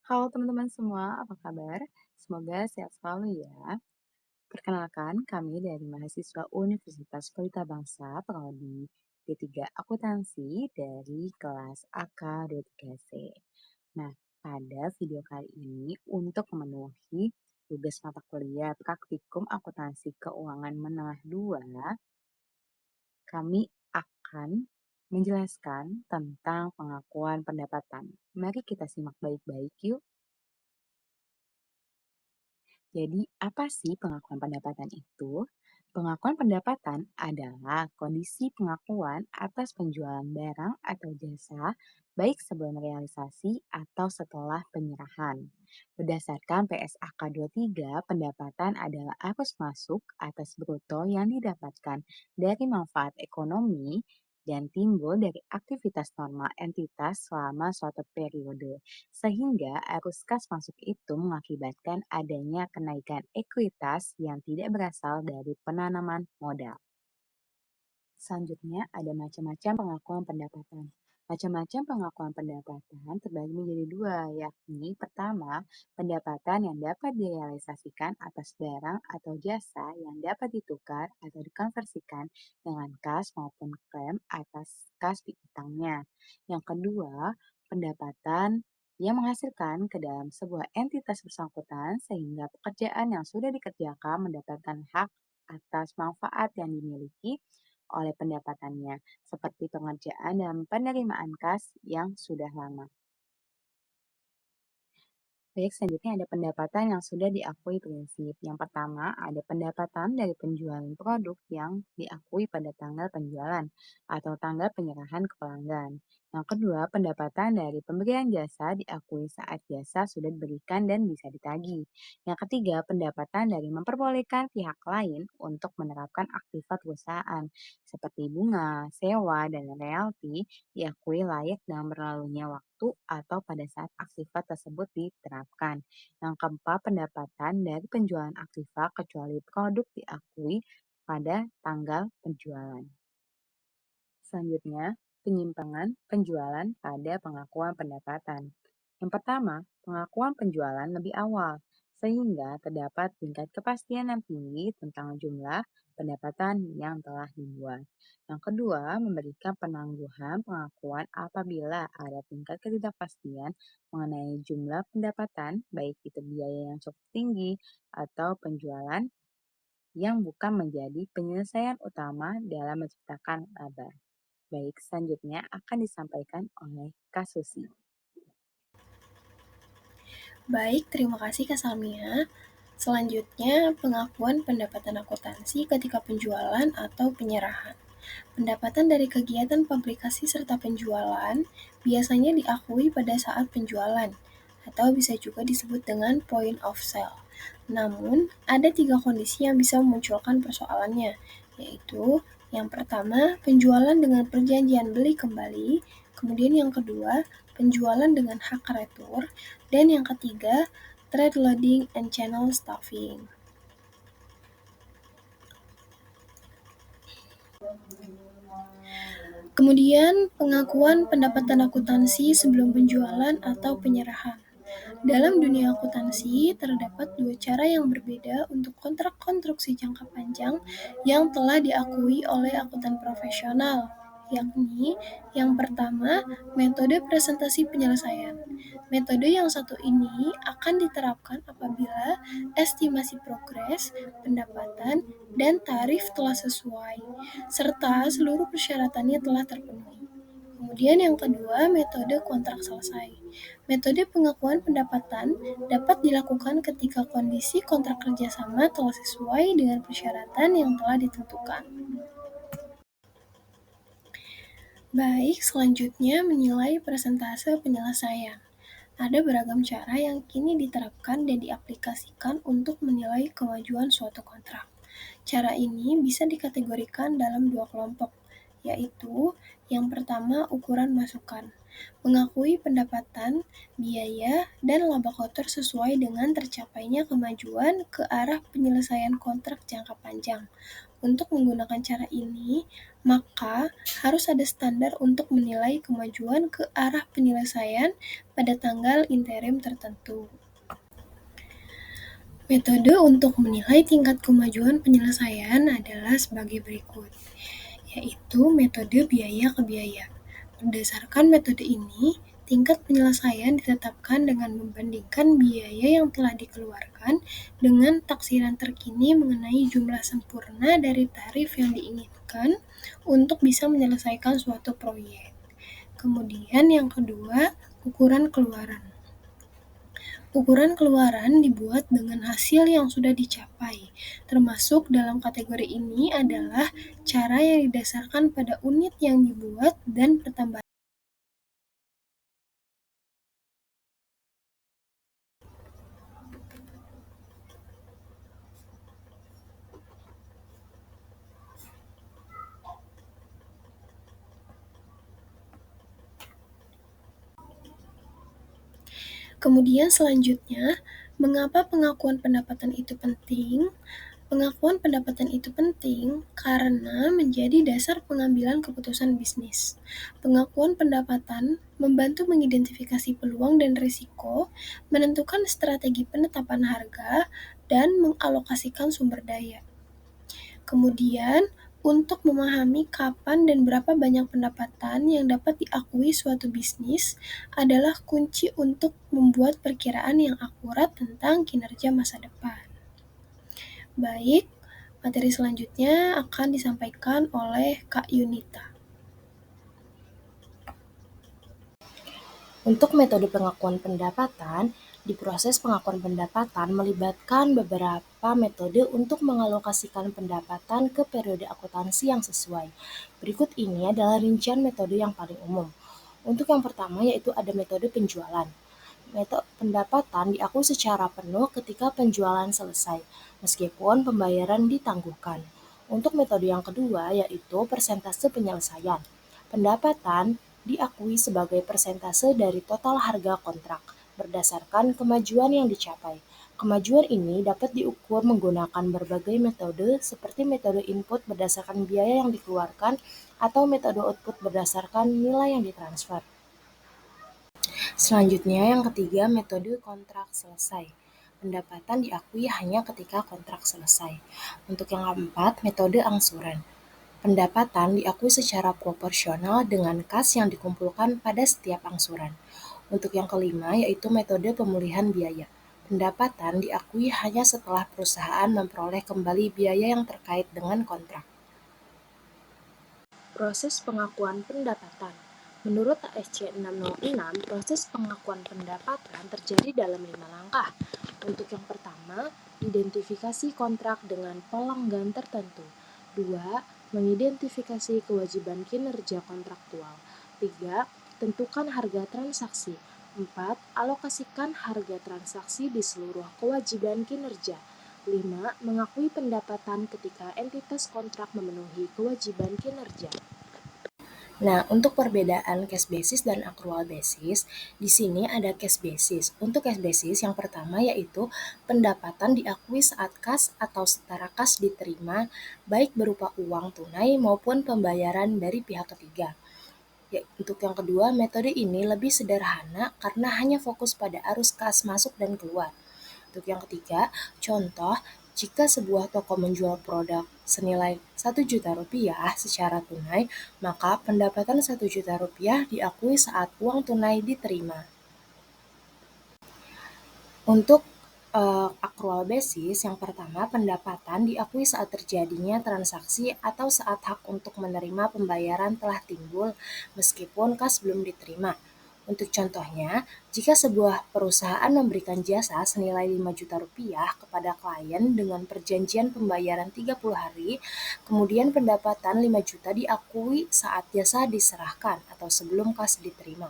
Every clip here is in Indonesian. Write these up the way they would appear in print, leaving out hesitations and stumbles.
Halo teman-teman semua, apa kabar? Semoga sehat selalu ya. Perkenalkan, kami dari mahasiswa Universitas Pelita Bangsa, Prodi D3 Akuntansi dari kelas AK23C. Nah, pada video kali ini untuk memenuhi tugas mata kuliah praktikum akuntansi keuangan menengah 2, kami akan menjelaskan tentang pengakuan pendapatan. Mari kita simak baik-baik yuk. Jadi, apa sih pengakuan pendapatan itu? Pengakuan pendapatan adalah kondisi pengakuan atas penjualan barang atau jasa, baik sebelum realisasi atau setelah penyerahan. Berdasarkan PSAK 23, pendapatan adalah arus masuk atas bruto yang didapatkan dari manfaat ekonomi dan timbul dari aktivitas normal entitas selama suatu periode, sehingga arus kas masuk itu mengakibatkan adanya kenaikan ekuitas yang tidak berasal dari penanaman modal. Selanjutnya ada macam-macam pengakuan pendapatan. Macam-macam pengakuan pendapatan terbagi menjadi dua, yakni pertama, pendapatan yang dapat direalisasikan atas barang atau jasa yang dapat ditukar atau dikonversikan dengan kas maupun klaim atas kas piutangnya. Yang kedua, pendapatan yang menghasilkan ke dalam sebuah entitas bersangkutan sehingga pekerjaan yang sudah dikerjakan mendapatkan hak atas manfaat yang dimiliki oleh pendapatannya, seperti pengerjaan dan penerimaan kas yang sudah lama. Baik, selanjutnya ada pendapatan yang sudah diakui prinsip. Yang pertama, ada pendapatan dari penjualan produk yang diakui pada tanggal penjualan atau tanggal penyerahan ke pelanggan. Yang kedua, pendapatan dari pemberian jasa diakui saat jasa sudah diberikan dan bisa ditagih. Yang ketiga, pendapatan dari memperbolehkan pihak lain untuk menerapkan aktivitas perusahaan seperti bunga, sewa, dan royalti diakui layak dalam berlalunya waktu atau pada saat aktiva tersebut diterapkan. Yang keempat, pendapatan dari penjualan aktiva kecuali produk diakui pada tanggal penjualan. Selanjutnya, penyimpangan penjualan pada pengakuan pendapatan. Yang pertama, pengakuan penjualan lebih awal, sehingga terdapat tingkat kepastian yang tinggi tentang jumlah pendapatan yang telah dibuat. Yang kedua, memberikan penangguhan pengakuan apabila ada tingkat ketidakpastian mengenai jumlah pendapatan, baik itu biaya yang cukup tinggi atau penjualan yang bukan menjadi penyelesaian utama dalam menciptakan laba. Baik, selanjutnya akan disampaikan oleh Kak Susi. Baik, terima kasih Kak Salmia. Selanjutnya, pengakuan pendapatan akuntansi ketika penjualan atau penyerahan. Pendapatan dari kegiatan publikasi serta penjualan biasanya diakui pada saat penjualan, atau bisa juga disebut dengan point of sale. Namun, ada 3 kondisi yang bisa memunculkan persoalannya, yaitu yang pertama, penjualan dengan perjanjian beli kembali, kemudian yang kedua, penjualan dengan hak retur, dan yang ketiga, trade loading and channel stuffing. Kemudian, pengakuan pendapatan akuntansi sebelum penjualan atau penyerahan. Dalam dunia akuntansi, terdapat dua cara yang berbeda untuk kontrak konstruksi jangka panjang yang telah diakui oleh akuntan profesional, yakni yang pertama, metode presentasi penyelesaian. Metode yang satu ini akan diterapkan apabila estimasi progres, pendapatan, dan tarif telah sesuai, serta seluruh persyaratannya telah terpenuhi. Kemudian yang kedua, metode kontrak selesai. Metode pengakuan pendapatan dapat dilakukan ketika kondisi kontrak kerjasama telah sesuai dengan persyaratan yang telah ditentukan. Baik, selanjutnya menilai persentase penyelesaian. Ada beragam cara yang kini diterapkan dan diaplikasikan untuk menilai kemajuan suatu kontrak. Cara ini bisa dikategorikan dalam dua kelompok, yaitu yang pertama ukuran masukan. Mengakui pendapatan, biaya, dan laba kotor sesuai dengan tercapainya kemajuan ke arah penyelesaian kontrak jangka panjang. Untuk menggunakan cara ini, maka harus ada standar untuk menilai kemajuan ke arah penyelesaian pada tanggal interim tertentu. Metode untuk menilai tingkat kemajuan penyelesaian adalah sebagai berikut, yaitu metode biaya ke biaya. Berdasarkan metode ini, tingkat penyelesaian ditetapkan dengan membandingkan biaya yang telah dikeluarkan dengan taksiran terkini mengenai jumlah sempurna dari tarif yang diinginkan untuk bisa menyelesaikan suatu proyek. Kemudian yang kedua, ukuran keluaran. Ukuran keluaran dibuat dengan hasil yang sudah dicapai. Termasuk dalam kategori ini adalah cara yang didasarkan pada unit yang dibuat dan pertambahan. Kemudian selanjutnya, mengapa pengakuan pendapatan itu penting? Pengakuan pendapatan itu penting karena menjadi dasar pengambilan keputusan bisnis. Pengakuan pendapatan membantu mengidentifikasi peluang dan risiko, menentukan strategi penetapan harga, dan mengalokasikan sumber daya. Kemudian, untuk memahami kapan dan berapa banyak pendapatan yang dapat diakui suatu bisnis adalah kunci untuk membuat perkiraan yang akurat tentang kinerja masa depan. Baik, materi selanjutnya akan disampaikan oleh Kak Yunita. Untuk metode pengakuan pendapatan, di proses pengakuan pendapatan melibatkan beberapa metode untuk mengalokasikan pendapatan ke periode akuntansi yang sesuai. Berikut ini adalah rincian metode yang paling umum. Untuk yang pertama yaitu ada metode penjualan. Metode pendapatan diakui secara penuh ketika penjualan selesai, meskipun pembayaran ditangguhkan. Untuk metode yang kedua yaitu persentase penyelesaian. Pendapatan diakui sebagai persentase dari total harga kontrak berdasarkan kemajuan yang dicapai. Kemajuan ini dapat diukur menggunakan berbagai metode seperti metode input berdasarkan biaya yang dikeluarkan atau metode output berdasarkan nilai yang ditransfer. Selanjutnya yang ketiga metode kontrak selesai. Pendapatan diakui hanya ketika kontrak selesai. Untuk yang keempat, metode angsuran. Pendapatan diakui secara proporsional dengan kas yang dikumpulkan pada setiap angsuran. Untuk yang kelima yaitu metode pemulihan biaya. Pendapatan diakui hanya setelah perusahaan memperoleh kembali biaya yang terkait dengan kontrak. Proses pengakuan pendapatan. Menurut ASC 606, proses pengakuan pendapatan terjadi dalam 5 langkah. Untuk yang pertama, identifikasi kontrak dengan pelanggan tertentu. 2. Mengidentifikasi kewajiban kinerja kontraktual. 3. Tentukan harga transaksi. 4. Alokasikan harga transaksi di seluruh kewajiban kinerja. 5. Mengakui pendapatan ketika entitas kontrak memenuhi kewajiban kinerja. Nah, untuk perbedaan cash basis dan accrual basis, di sini ada cash basis. Untuk cash basis yang pertama yaitu pendapatan diakui saat kas atau setara kas diterima, baik berupa uang tunai maupun pembayaran dari pihak ketiga. Ya, untuk yang kedua, metode ini lebih sederhana karena hanya fokus pada arus kas masuk dan keluar. Untuk yang ketiga, contoh, jika sebuah toko menjual produk senilai 1 juta rupiah secara tunai, maka pendapatan 1 juta rupiah diakui saat uang tunai diterima. Untuk accrual basis, yang pertama pendapatan diakui saat terjadinya transaksi atau saat hak untuk menerima pembayaran telah timbul meskipun kas belum diterima. Untuk contohnya, jika sebuah perusahaan memberikan jasa senilai 5 juta rupiah kepada klien dengan perjanjian pembayaran 30 hari, kemudian pendapatan 5 juta diakui saat jasa diserahkan atau sebelum kas diterima.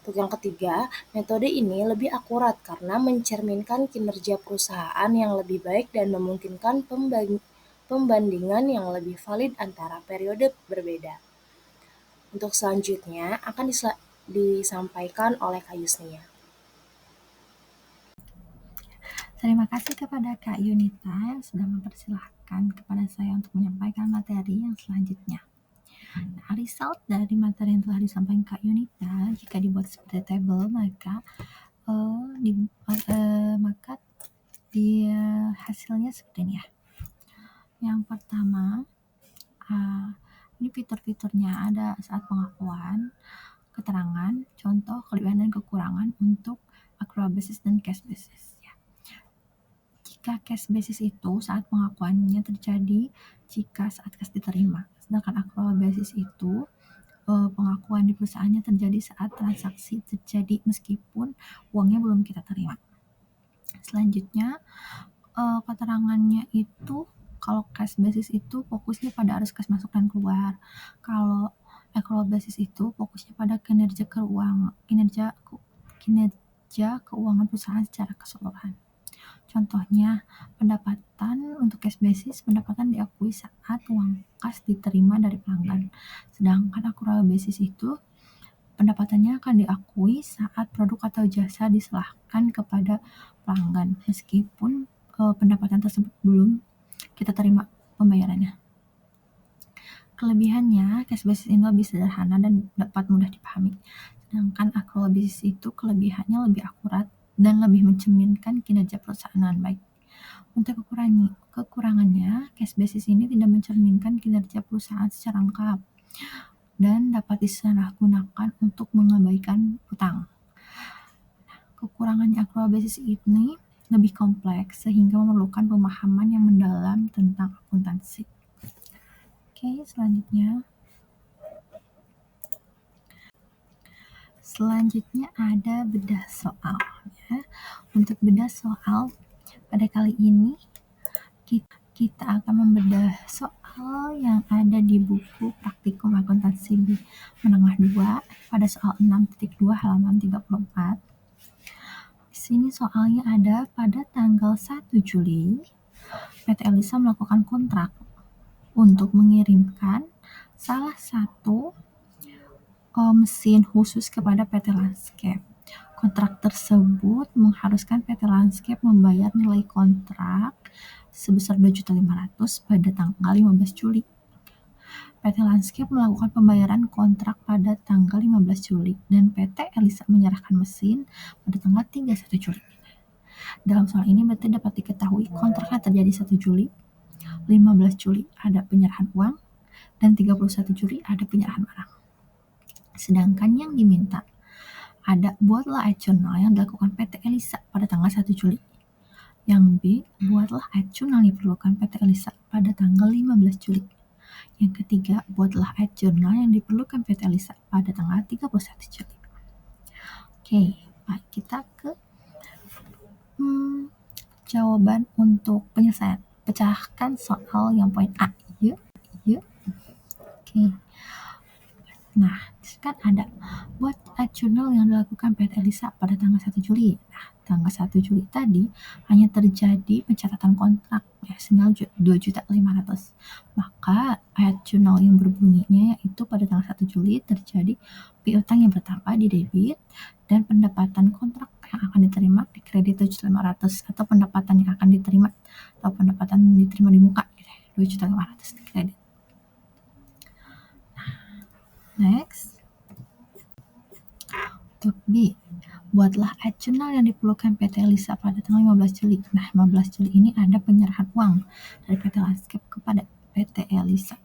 Untuk yang ketiga, metode ini lebih akurat karena mencerminkan kinerja perusahaan yang lebih baik dan memungkinkan pembandingan yang lebih valid antara periode berbeda. Untuk selanjutnya akan disampaikan oleh Kak Yusnia. Terima kasih kepada Kak Yunita yang sudah mempersilahkan kepada saya untuk menyampaikan materi yang selanjutnya. Nah, result dari materi yang telah disampaikan Kak Yunita, jika dibuat seperti tabel, maka hasilnya seperti ini ya. Yang pertama, ini fitur-fiturnya ada saat pengakuan, keterangan, contoh, kelebihan dan kekurangan untuk accrual basis dan cash basis. Ya. Jika cash basis itu saat pengakuannya terjadi jika saat cash diterima, sedangkan accrual basis itu pengakuan di perusahaannya terjadi saat transaksi terjadi meskipun uangnya belum kita terima. Selanjutnya, keterangannya itu kalau cash basis itu fokusnya pada arus kas masuk dan keluar. Kalau accrual basis itu fokusnya pada kinerja keuangan perusahaan secara keseluruhan. Contohnya, pendapatan untuk cash basis, pendapatan diakui saat uang kas diterima dari pelanggan. Sedangkan accrual basis itu pendapatannya akan diakui saat produk atau jasa diserahkan kepada pelanggan, meskipun pendapatan tersebut belum kita terima pembayarannya. Kelebihannya, cash basis ini lebih sederhana dan dapat mudah dipahami. Sedangkan accrual basis itu kelebihannya lebih akurat dan lebih mencerminkan kinerja perusahaan dengan baik. Untuk kekurangannya, cash basis ini tidak mencerminkan kinerja perusahaan secara lengkap dan dapat disalahgunakan untuk mengabaikan utang. Kekurangannya accrual basis ini lebih kompleks sehingga memerlukan pemahaman yang mendalam tentang akuntansi. Oke, selanjutnya ada bedah soal. Ya. Untuk bedah soal, pada kali ini kita akan membedah soal yang ada di buku Praktikum Akuntansi Menengah 2 pada soal 6.2 halaman 34. Di sini soalnya ada pada tanggal 1 Juli, PT Elisa melakukan kontrak untuk mengirimkan salah satu mesin khusus kepada PT Landscape. Kontrak tersebut mengharuskan PT Landscape membayar nilai kontrak sebesar 2.500.000 pada tanggal 15 Juli. PT Landscape melakukan pembayaran kontrak pada tanggal 15 Juli dan PT Elisa menyerahkan mesin pada tanggal 31 Juli. Dalam soal ini berarti dapat diketahui kontraknya terjadi 1 Juli, 15 Juli ada penyerahan uang, dan 31 Juli ada penyerahan barang. Sedangkan yang diminta ada buatlah jurnal yang dilakukan PT Elisa pada tanggal 1 Juli. Yang B, buatlah jurnal yang diperlukan PT Elisa pada tanggal 15 Juli. Yang ketiga, buatlah jurnal yang diperlukan PT Elisa pada tanggal 31 Juli. Oke, baik, kita ke jawaban untuk penyelesaian. Pecahkan soal yang poin A. Yuk. Oke. Nah, kan ada buat jurnal yang dilakukan PT Elisa pada tanggal 1 Juli. Nah, tanggal 1 Juli tadi hanya terjadi pencatatan kontrak senilai 2.500.000. Maka jurnal yang berbunyinya yaitu pada tanggal 1 Juli terjadi piutang yang bertambah di debit dan pendapatan kontrak yang akan diterima di kredit 2.500.000 atau pendapatan yang akan diterima atau pendapatan yang diterima di muka 2.500.000 di kredit. Next. Untuk B, buatlah jurnal yang diperlukan PT Elisa pada tanggal 15 Juli. Nah, 15 Juli ini ada penyerahan uang dari PT Landscape kepada PT Elisa.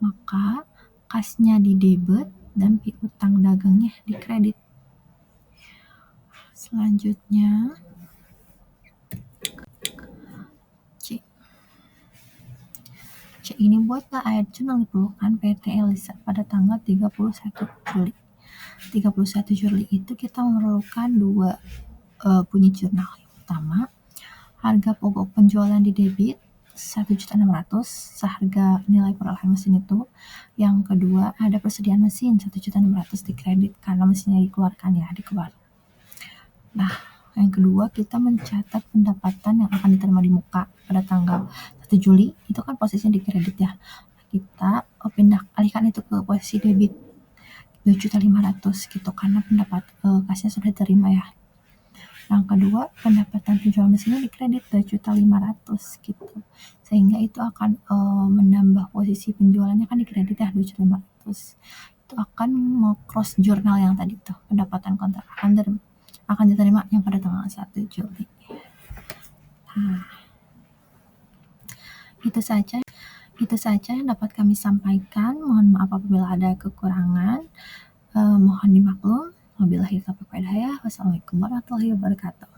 Maka kasnya di debit dan piutang dagangnya di kredit. Selanjutnya C ini buatlah jurnal diperlukan PT Elisa pada tanggal 31 Juli. 31 Juli itu kita memerlukan dua bunyi jurnal. Yang pertama, harga pokok penjualan di debit 1.600.000 seharga nilai perolehan mesin itu. Yang kedua, ada persediaan mesin 1.600.000 di kredit karena mesinnya dikeluarkan dikeluar. Nah, yang kedua kita mencatat pendapatan yang akan diterima di muka pada tanggal 1 Juli, itu kan posisinya di kredit ya. Kita alihkan itu ke posisi debit. 2.500.000 gitu karena pendapat kasnya sudah diterima ya. Yang kedua, pendapatan penjualan mesinnya dikredit 2.500.000 gitu. Sehingga itu akan menambah posisi penjualannya kan dikredit ya 2.500.000. Itu akan cross jurnal yang tadi tuh, pendapatan kontrak akan diterima yang pada tanggal 1 Juli. Nah, itu saja yang dapat kami sampaikan. Mohon maaf apabila ada kekurangan. Mohon dimaklum. Wabillahi taufiq wal hidayah. Wassalamualaikum warahmatullahi wabarakatuh.